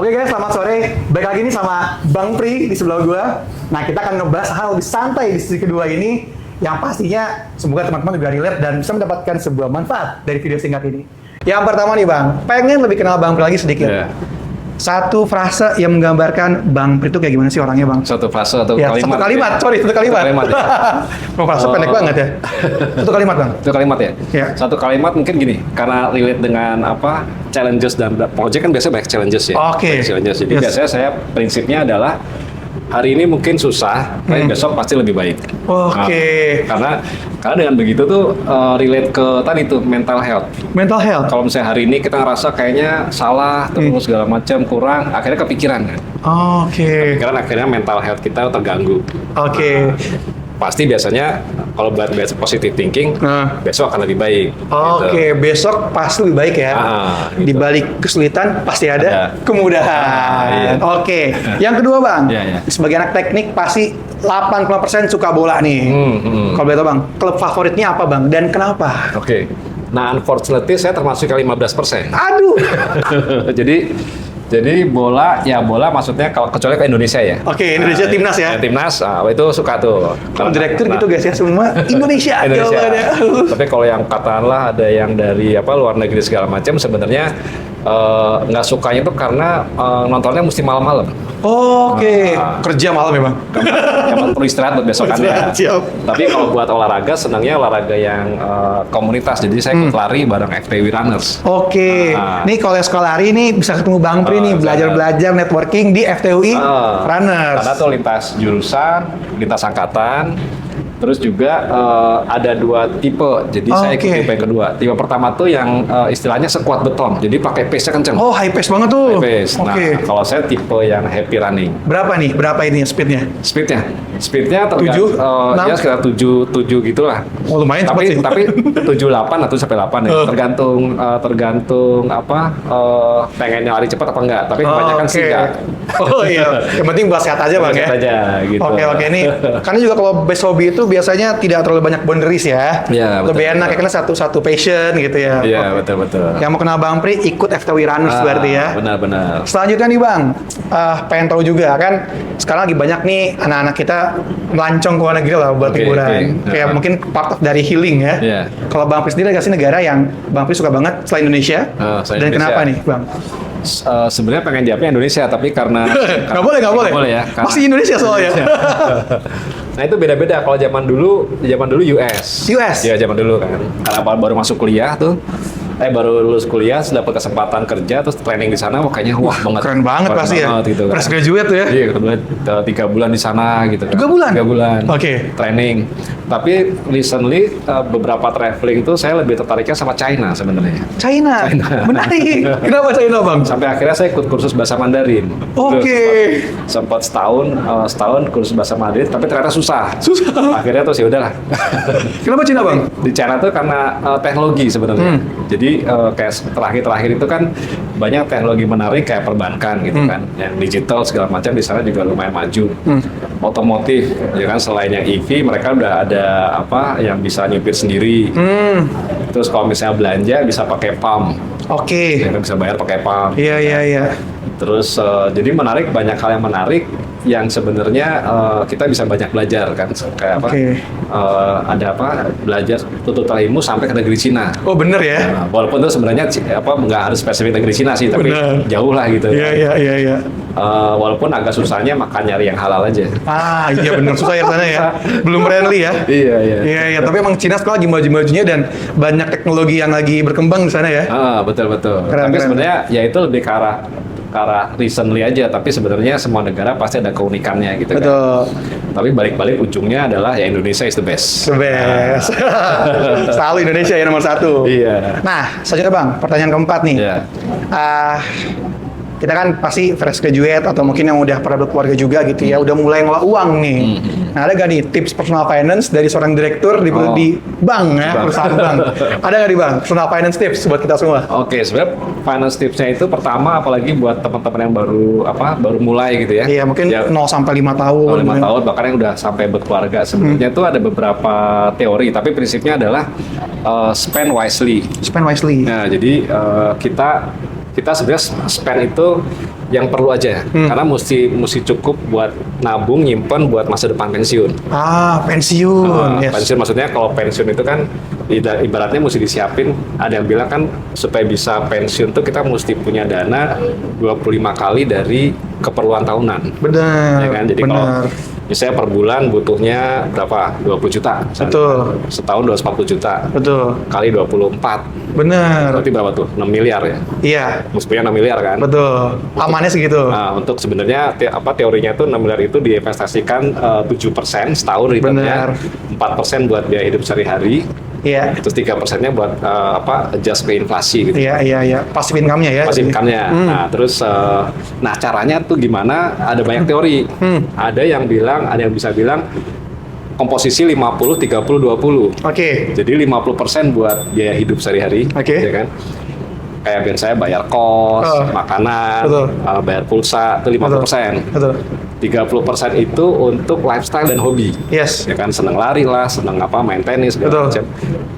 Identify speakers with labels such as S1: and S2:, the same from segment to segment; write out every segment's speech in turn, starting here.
S1: Oke guys, selamat sore. Balik lagi nih sama Bang Pri di sebelah gua. Nah, kita akan ngebahas hal lebih santai di sesi kedua ini yang pastinya semoga teman-teman juga relate dan bisa mendapatkan sebuah manfaat dari video singkat ini. Yang pertama nih Bang, pengen lebih kenal Bang Pri lagi sedikit. Satu frase yang menggambarkan Bang Pri itu kayak gimana sih orangnya Bang?
S2: Satu frase atau kalimat?
S1: Satu kalimat,
S2: ya?
S1: sorry, satu kalimat.
S2: Satu kalimat ya?
S1: Frase pendek banget ya. Satu kalimat Bang.
S2: Satu kalimat ya?
S1: Iya.
S2: Satu kalimat mungkin gini, karena relate dengan apa challenges dan project kan biasanya banyak challenges ya.
S1: Oke.
S2: Banyak challenges. Jadi
S1: Yes.
S2: biasanya saya prinsipnya adalah hari ini mungkin susah, tapi besok pasti lebih baik.
S1: Oke.
S2: Nah, karena dengan begitu tuh relate ke tadi tuh mental health.
S1: Mental health.
S2: Kalau misalnya hari ini kita ngerasa kayaknya salah, terus segala macam kurang, akhirnya kepikiran kan.
S1: Oke.
S2: Kepikiran akhirnya mental health kita terganggu.
S1: Oke.
S2: Pasti biasanya kalau buat biasa positive thinking,
S1: Nah.
S2: besok akan lebih baik.
S1: Oke,
S2: gitu.
S1: besok pasti lebih baik ya.
S2: Gitu.
S1: Di balik kesulitan pasti ada
S2: Ada.
S1: kemudahan.
S2: Iya.
S1: Oke. Yang kedua Bang,
S2: Iya, iya.
S1: sebagai anak teknik pasti 80% suka bola nih. Kalau boleh tahu Bang, klub favoritnya apa Bang dan kenapa?
S2: Oke. Nah, unfortunately saya termasuk yang 15%.
S1: Aduh.
S2: Jadi bola maksudnya kalau kecuali ke Indonesia ya.
S1: Oke, Indonesia timnas ya.
S2: Timnas, itu suka tuh.
S1: Kalau direktur gitu guys ya semua Indonesia. Jawabannya.
S2: Tapi kalau yang katakanlah ada yang dari luar negeri segala macam sebenarnya nggak sukanya tuh karena nontonnya mesti malam-malam.
S1: Oke, kerja malam ya Bang.
S2: Emang perlu istirahat buat besokannya.
S1: Siap.
S2: Tapi kalau buat olahraga, senangnya olahraga yang komunitas. Jadi saya ikut lari bareng FPW Runners.
S1: Oke, nih kalau yang sekolah hari ini bisa ketemu Bang Pri nih, belajar networking di FTUI Runners.
S2: Karena tuh lintas jurusan, lintas angkatan. Terus juga ada dua tipe, jadi saya ikut tipe yang kedua. Tipe pertama tuh yang istilahnya sekuat beton, jadi pakai pace-nya kenceng.
S1: Oh, high pace banget tuh.
S2: High pace. Nah, kalau saya tipe yang happy running.
S1: Berapa nih? Berapa ini speednya?
S2: Speednya tergantung,
S1: 7,
S2: ya sekitar 7 gitulah.
S1: Oh, lumayan cepat sih.
S2: Tapi 78 atau sampai 8 ya. Tergantung pengennya lari cepat apa enggak. Tapi kebanyakan sih enggak.
S1: Oh iya, yang penting buat sehat aja Bang ya.
S2: Sehat aja gitu.
S1: Oke, ini karena juga kalau base hobby itu biasanya tidak terlalu banyak boundaries ya.
S2: Iya, betul.
S1: Lebih enak karena satu passion gitu ya.
S2: Iya, betul.
S1: Yang mau kenal Bang Pri ikut FTW Runners berarti ya.
S2: Benar.
S1: Selanjutnya nih Bang, pengen tahu juga kan sekarang lagi banyak nih anak-anak kita melancong ke luar negeri lah buat liburan. Kayak mungkin part of dari healing ya.
S2: Iya.
S1: Kalau Bang Pri sendiri ada nggak sih negara yang Bang Pri suka banget selain Indonesia?
S2: Selain
S1: Dan
S2: Indonesia.
S1: kenapa nih Bang?
S2: Sebenarnya pengen jawabnya Indonesia, tapi karena
S1: Nggak boleh.
S2: ya.
S1: Masih Indonesia soalnya.
S2: Nah itu beda-beda. Kalau zaman dulu US. Ya zaman dulu kan. Karena baru masuk kuliah tuh. Baru lulus kuliah, dapat kesempatan kerja, terus training di sana, kayaknya wah banget.
S1: Keren banget pasti ya.
S2: Gitu, kan.
S1: Fresh graduate tuh ya.
S2: Iya, kebetulan 3 bulan di sana gitu.
S1: 3 bulan?
S2: 3 bulan.
S1: Oke.
S2: Training. Tapi recently beberapa traveling itu saya lebih tertariknya sama China sebenarnya.
S1: China. Menarik. Kenapa China Bang?
S2: Sampai akhirnya saya ikut kursus bahasa Mandarin.
S1: Oke.
S2: Sempat setahun kursus bahasa Mandarin, tapi ternyata susah. Akhirnya terus ya udahlah.
S1: Kenapa China Bang?
S2: Di China tuh karena teknologi sebenarnya. Jadi kayak terakhir itu kan banyak teknologi menarik kayak perbankan gitu kan, yang digital segala macam di sana juga lumayan maju. Otomotif, ya kan, selain yang EV mereka udah ada yang bisa nyupir sendiri. Terus kalau misalnya belanja bisa pakai PAM.
S1: Oke.
S2: Ya kan, bisa bayar pakai PAM.
S1: Iya.
S2: Terus jadi banyak hal yang menarik yang sebenarnya kita bisa banyak belajar kan, kayak ada belajar tutur ilmu sampai ke negeri Cina.
S1: Oh bener ya.
S2: Nah, walaupun itu sebenarnya nggak harus spesifik negeri Cina sih, tapi jauh lah gitu.
S1: Iya.
S2: Walaupun agak susahnya makan nyari yang halal aja.
S1: Iya bener, susah ya sana ya. Belum friendly ya. Iya. Tapi emang Cina sekarang lagi maju-majunya dan banyak teknologi yang lagi berkembang di sana ya.
S2: Betul.
S1: Keren.
S2: Sebenarnya ya itu lebih ke arah recently aja, tapi sebenarnya semua negara pasti ada keunikannya gitu.
S1: Betul.
S2: Kan. Tapi balik-balik ujungnya adalah ya Indonesia is the best.
S1: The best. Selalu Indonesia ya nomor 1.
S2: Iya.
S1: Nah, selanjutnya Bang, pertanyaan keempat nih.
S2: Iya.
S1: Kita kan pasti fresh graduate atau mungkin yang udah pernah berkeluarga juga gitu ya, udah mulai ngelola uang nih. Nah, ada gak nih tips personal finance dari seorang direktur di bank ya, perusahaan bank? Ada gak nih Bang, personal finance tips buat kita semua?
S2: Oke, sebenarnya finance tipsnya itu pertama apalagi buat teman-teman yang baru mulai gitu ya.
S1: Iya, mungkin 0 sampai 5 tahun.
S2: 5 tahun bahkan yang udah sampai berkeluarga. Sebenarnya itu ada beberapa teori, tapi prinsipnya adalah spend wisely.
S1: Spend wisely.
S2: Nah, jadi kita kita sebenarnya spend itu yang perlu aja, karena mesti cukup buat nabung, nyimpen buat masa depan pensiun.
S1: Pensiun. Yes.
S2: Pensiun maksudnya kalau pensiun itu kan ibaratnya mesti disiapin. Ada yang bilang kan supaya bisa pensiun tuh kita mesti punya dana 25 kali dari keperluan tahunan.
S1: Benar.
S2: Ya kan? Jadi kalau misalnya per bulan butuhnya berapa? 20 juta.
S1: Betul.
S2: Setahun 240 juta.
S1: Betul.
S2: Kali 24.
S1: Benar.
S2: Berarti berapa tuh? 6 miliar ya?
S1: Iya.
S2: Mestinya 6 miliar kan?
S1: Betul. Amannya segitu.
S2: Nah, untuk sebenarnya teorinya tuh 6 miliar itu diinvestasikan 7% setahun returnnya. 4% buat biaya hidup sehari-hari.
S1: Iya.
S2: Terus 3%-nya buat adjust ke inflasi gitu.
S1: Iya. Passive income-nya ya.
S2: Passive income-nya. Nah, terus nah caranya tuh gimana? Ada banyak teori. Ada yang bisa bilang komposisi 50 30 20.
S1: Oke.
S2: Jadi 50% buat biaya hidup sehari-hari,
S1: Oke.
S2: ya kan? Kayak biasanya bayar kos, makanan,
S1: Betul.
S2: bayar pulsa, itu 50%.
S1: Betul.
S2: 30% itu untuk lifestyle dan hobi.
S1: Yes.
S2: Ya kan, seneng lari lah, seneng main tenis, segala macam.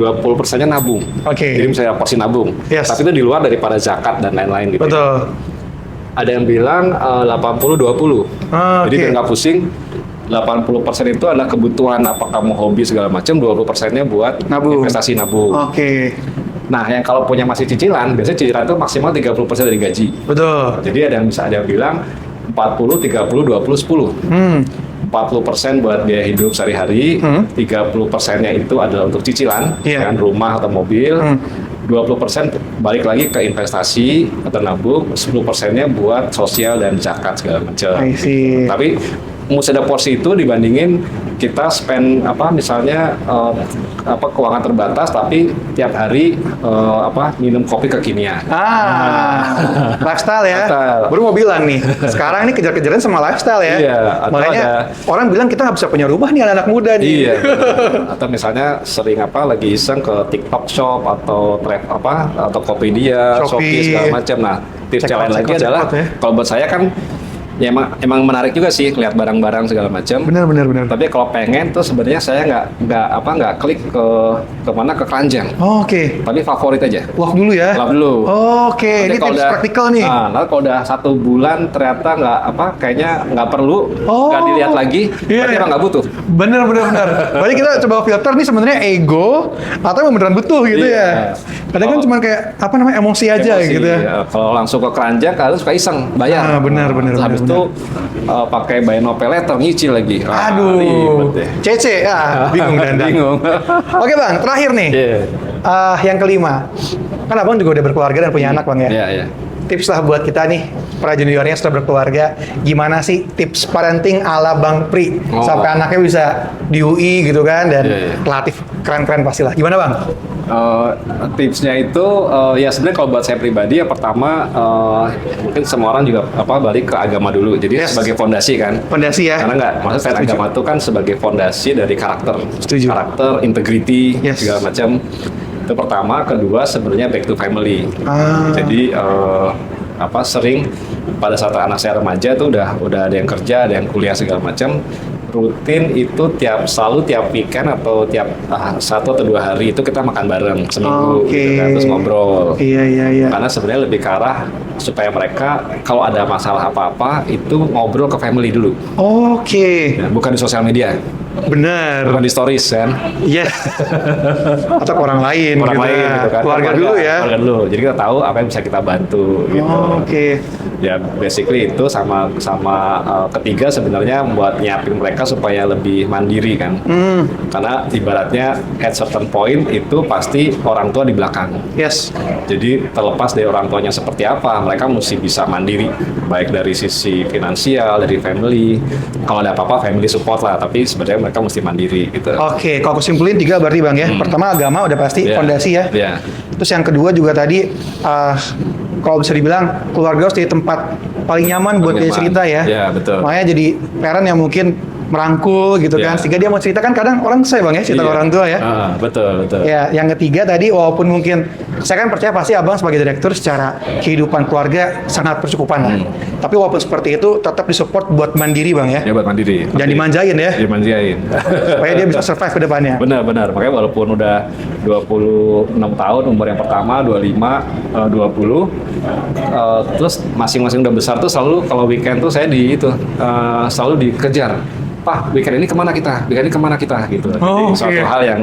S2: 20%-nya nabung.
S1: Oke.
S2: Jadi misalnya porsi nabung.
S1: Yes.
S2: Tapi itu di luar daripada zakat dan lain-lain gitu.
S1: Betul.
S2: Ada yang bilang 80-20. Jadi biar nggak pusing, 80% itu adalah kebutuhan apa kamu hobi segala macam, 20%-nya buat
S1: Nabung.
S2: investasi nabung.
S1: Oke.
S2: Nah, yang kalau punya masih cicilan, biasanya cicilan itu maksimal 30% dari gaji.
S1: Betul.
S2: Jadi ada yang bilang 40, 30, 20, 10. 40% buat biaya hidup sehari-hari, 30%-nya itu adalah untuk cicilan, kan, rumah atau mobil. 20% balik lagi ke investasi atau nabung, 10%-nya buat sosial dan zakat segala macam.
S1: I see.
S2: Tapi mesti ada porsi itu dibandingin kita spend misalnya keuangan terbatas tapi tiap hari minum kopi kekinian.
S1: Lifestyle ya.
S2: Lifestyle.
S1: Baru mau bilang nih, sekarang ini kejar-kejaran sama lifestyle ya.
S2: Iya, atau
S1: makanya orang bilang kita nggak bisa punya rumah nih anak-anak muda nih.
S2: Iya. Atau misalnya sering lagi iseng ke TikTok Shop atau atau Tokopedia, Shopee segala macam. Nah, tips yang lain lagi adalah kalau buat saya kan ya emang menarik juga sih lihat barang-barang segala macam.
S1: Benar.
S2: Tapi kalau pengen tuh sebenarnya saya nggak klik ke mana ke keranjang.
S1: Oke.
S2: Tapi favorit aja.
S1: Love dulu ya.
S2: Love dulu.
S1: Oke. Ini tips praktikal nih.
S2: Nah, kalau udah 1 bulan ternyata kayaknya nggak perlu, nggak dilihat lagi, berarti emang nggak butuh.
S1: Bener. Berarti kita coba filter nih sebenarnya ego atau emang beneran butuh gitu ya. Kadang kan cuma kayak emosi aja gitu ya.
S2: Iya. Kalau langsung ke keranjang kadang suka iseng bayar.
S1: Bener.
S2: Habis itu pakai buy now pay later nyicil lagi.
S1: Aduh.
S2: Ribet deh.
S1: CC bingung dan
S2: Bingung.
S1: Oke Bang, terakhir nih. Yang kelima. Kan Abang juga udah berkeluarga dan punya anak Bang ya.
S2: Iya.
S1: Tips lah buat kita nih, para juniornya sudah berkeluarga, gimana sih tips parenting ala Bang Pri sampai anaknya bisa di UI gitu kan dan relatif keren-keren pastilah. Gimana Bang?
S2: Tipsnya itu ya sebenarnya kalau buat saya pribadi ya pertama mungkin semua orang juga balik ke agama dulu. Jadi sebagai fondasi kan.
S1: Fondasi ya.
S2: Karena maksudnya agama itu kan sebagai fondasi dari karakter.
S1: Setuju.
S2: Karakter, integrity segala macam. Itu pertama, kedua sebenarnya back to family. Jadi sering pada saat anak saya remaja tuh udah ada yang kerja, ada yang kuliah segala macam. Rutin itu selalu tiap weekend atau tiap 1 atau 2 hari itu kita makan bareng seminggu gitu kan, terus ngobrol.
S1: Iya.
S2: Karena sebenarnya lebih ke arah supaya mereka kalau ada masalah apa-apa itu ngobrol ke family dulu.
S1: Oke.
S2: Ya, bukan di sosial media.
S1: Bener.
S2: Bukan di stories kan.
S1: Yes. Atau ke orang lain gitu
S2: kan.
S1: Keluarga dulu ya.
S2: Keluarga dulu. Jadi kita tahu apa yang bisa kita bantu gitu.
S1: Oke.
S2: Ya basically itu sama ketiga sebenarnya buat nyiapin mereka supaya lebih mandiri kan. Karena ibaratnya at certain point itu pasti orang tua di belakang.
S1: Yes.
S2: Jadi terlepas dari orang tuanya seperti apa, mereka mesti bisa mandiri. Baik dari sisi finansial, dari family. Kalau ada apa-apa family support lah, tapi sebenarnya mereka mesti mandiri gitu.
S1: Oke, kalau aku simpulin 3 berarti Bang ya. Pertama agama udah pasti fondasi ya. Terus yang kedua juga tadi kalau bisa dibilang keluarga harus jadi tempat paling nyaman buat dia cerita ya.
S2: Iya, betul.
S1: Makanya jadi parent yang mungkin merangkul gitu kan,
S2: Iya.
S1: sehingga dia mau cerita kan kadang orang saya bang ya cerita ke
S2: Iya.
S1: orang tua ya.
S2: Betul.
S1: Ya, yang ketiga tadi walaupun mungkin saya kan percaya pasti abang sebagai direktur secara kehidupan keluarga sangat bercukupan lah. Tapi walaupun seperti itu tetap disupport buat mandiri bang ya.
S2: Ya buat mandiri.
S1: Jangan dimanjain ya,
S2: Dimanjain.
S1: supaya dia bisa survive ke depannya.
S2: Benar. Makanya walaupun udah 26 tahun, umur yang pertama 25, 20, terus masing-masing udah besar tuh selalu kalau weekend tuh saya selalu dikejar. Pak, weekend ini kemana kita gitu.
S1: Oh,
S2: Jadi suatu
S1: oke.
S2: hal yang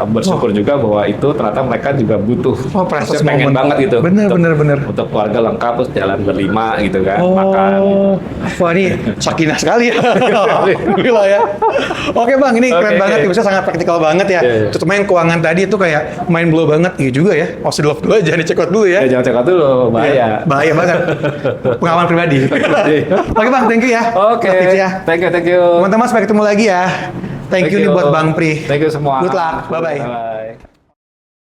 S2: bersyukur juga bahwa itu ternyata mereka juga butuh.
S1: Oh, precious
S2: Maksudnya pengen
S1: moment.
S2: banget gitu.
S1: Bener.
S2: Untuk keluarga lengkap terus jalan berlima gitu kan, makan.
S1: Oh, wah ini sakinah sekali ya. Alhamdulillah ya. Oke bang, ini keren
S2: Oke.
S1: banget, bisa sangat praktikal banget ya.
S2: Iya.
S1: Terutama yang keuangan tadi itu kayak mind blow banget, iya juga ya. Masih love dulu, jangan dicek out dulu ya.
S2: Jangan cek out dulu, bahaya.
S1: Bahaya banget. Pengalaman pribadi. Oke bang, thank you ya.
S2: Oke,
S1: Buat tipsnya.
S2: thank you.
S1: Teman-teman sampai ketemu lagi ya. Thank you nih buat Bang Pri.
S2: Thank you semua.
S1: Good luck. Bye-bye.
S2: Bye-bye.